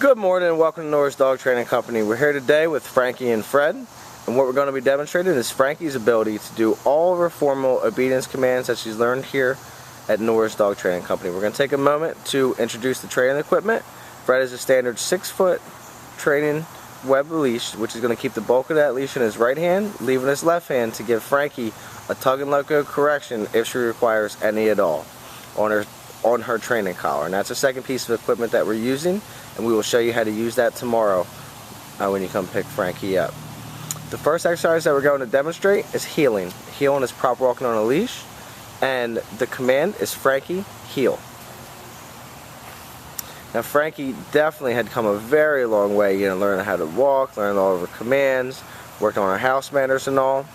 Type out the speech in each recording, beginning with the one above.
Good morning and welcome to Nora's Dog Training Company. We're here today with Frankie and Fred, and what we're going to be demonstrating is Frankie's ability to do all of her formal obedience commands that she's learned here at Nora's Dog Training Company. We're going to take a moment to introduce the training equipment. Fred is a standard 6-foot training web leash, which is going to keep the bulk of that leash in his right hand, leaving his left hand to give Frankie a tug and let go correction if she requires any at all on her training collar. And that's the second piece of equipment that we're using, and we will show you how to use that tomorrow when you come pick Frankie up. The first exercise that we're going to demonstrate is heeling. Heeling is proper walking on a leash, and the command is Frankie, heel. Now Frankie definitely had come a very long way, learning how to walk, learning all of her commands, working on her house manners and all.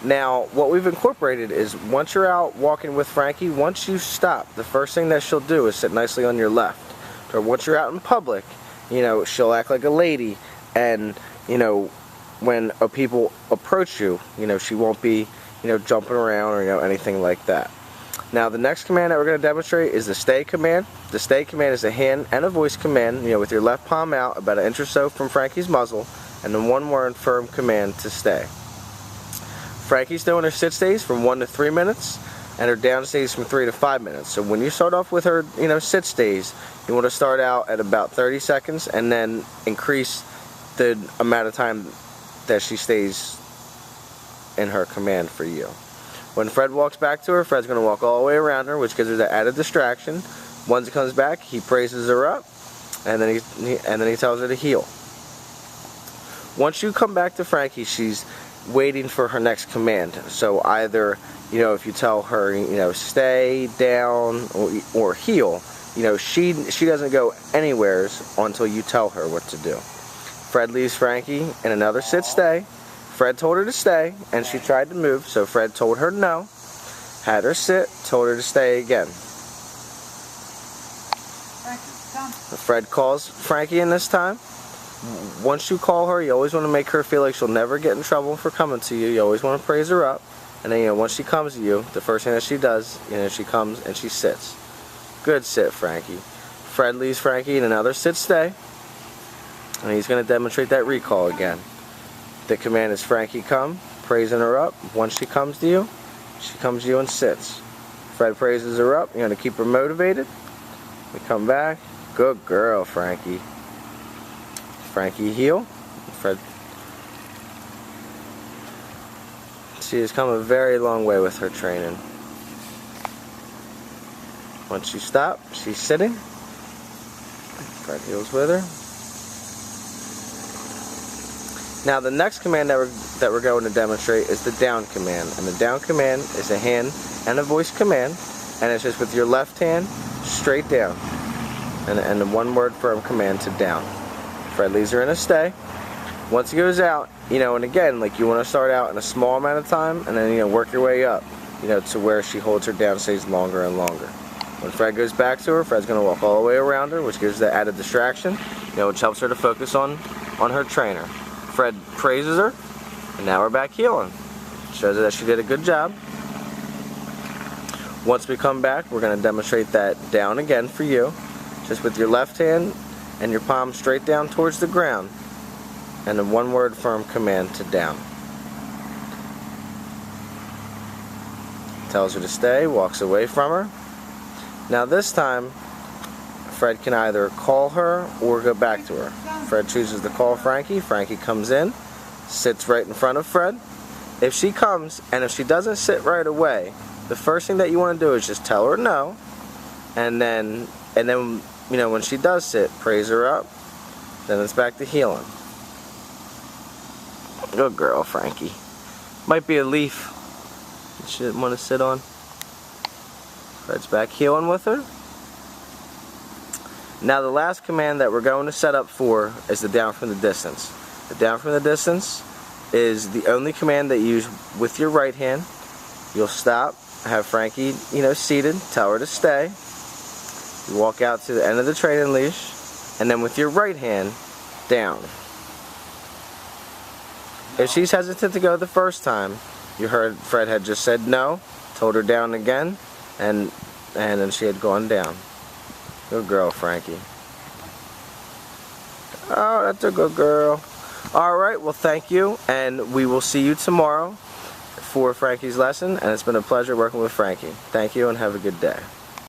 Now what we've incorporated is once you're out walking with Frankie, once you stop, the first thing that she'll do is sit nicely on your left. Or once you're out in public, she'll act like a lady, and when people approach you, she won't be jumping around or anything like that. Now the next command that we're going to demonstrate is the stay command. The stay command is a hand and a voice command, with your left palm out about an inch or so from Frankie's muzzle, and then one word firm command to stay. Frankie's doing her sit stays from 1 to 3 minutes, and her down stays from 3 to 5 minutes. So when you start off with her, sit stays, you want to start out at about 30 seconds and then increase the amount of time that she stays in her command for you. When Fred walks back to her, Fred's going to walk all the way around her, which gives her that added distraction. Once he comes back, he praises her up, and then he tells her to heel. Once you come back to Frankie, she's waiting for her next command. So either if you tell her stay, down, or heel, she doesn't go anywhere until you tell her what to do. Fred leaves Frankie in another sit stay. Fred told her to stay, and she tried to move, so Fred told her no, had her sit, told her to stay again. Fred calls Frankie in this time. Once you call her, you always want to make her feel like she'll never get in trouble for coming to you. You always want to praise her up. And then, once she comes to you, the first thing that she does, she comes and she sits. Good sit, Frankie. Fred leaves Frankie in another sit stay, and he's going to demonstrate that recall again. The command is Frankie come, praising her up. Once she comes to you and sits. Fred praises her up. You're going to keep her motivated. We come back. Good girl, Frankie. Frankie heel. Fred. She has come a very long way with her training. Once you stop, she's sitting. Fred heels with her. Now the next command that we're going to demonstrate is the down command. And the down command is a hand and a voice command. And it's just with your left hand straight down. And the one word firm command to down. Fred leaves her in a stay. Once he goes out, and again, you want to start out in a small amount of time, and then, work your way up, to where she holds her down stays longer and longer. When Fred goes back to her, Fred's going to walk all the way around her, which gives the added distraction, which helps her to focus on her trainer. Fred praises her, and now we're back heeling. Shows her that she did a good job. Once we come back, we're going to demonstrate that down again for you, just with your left hand and your palm straight down towards the ground, and a one word firm command to down. Tells her to stay, walks away from her. Now this time, Fred can either call her or go back to her. Fred chooses to call Frankie. Frankie comes in, sits right in front of Fred. If she comes, and if she doesn't sit right away, the first thing that you want to do is just tell her no, and then when she does sit, praise her up. Then it's back to heeling. Good girl, Frankie. Might be a leaf that she didn't want to sit on. Fred's back heeling with her. Now the last command that we're going to set up for is the down from the distance. The down from the distance is the only command that you use with your right hand. You'll stop, have Frankie, seated, tell her to stay. You walk out to the end of the training leash, and then with your right hand, down. If she's hesitant to go the first time, you heard Fred had just said no, told her down again, and then she had gone down. Good girl, Frankie. Oh, that's a good girl. All right, well, thank you, and we will see you tomorrow for Frankie's lesson, and it's been a pleasure working with Frankie. Thank you, and have a good day.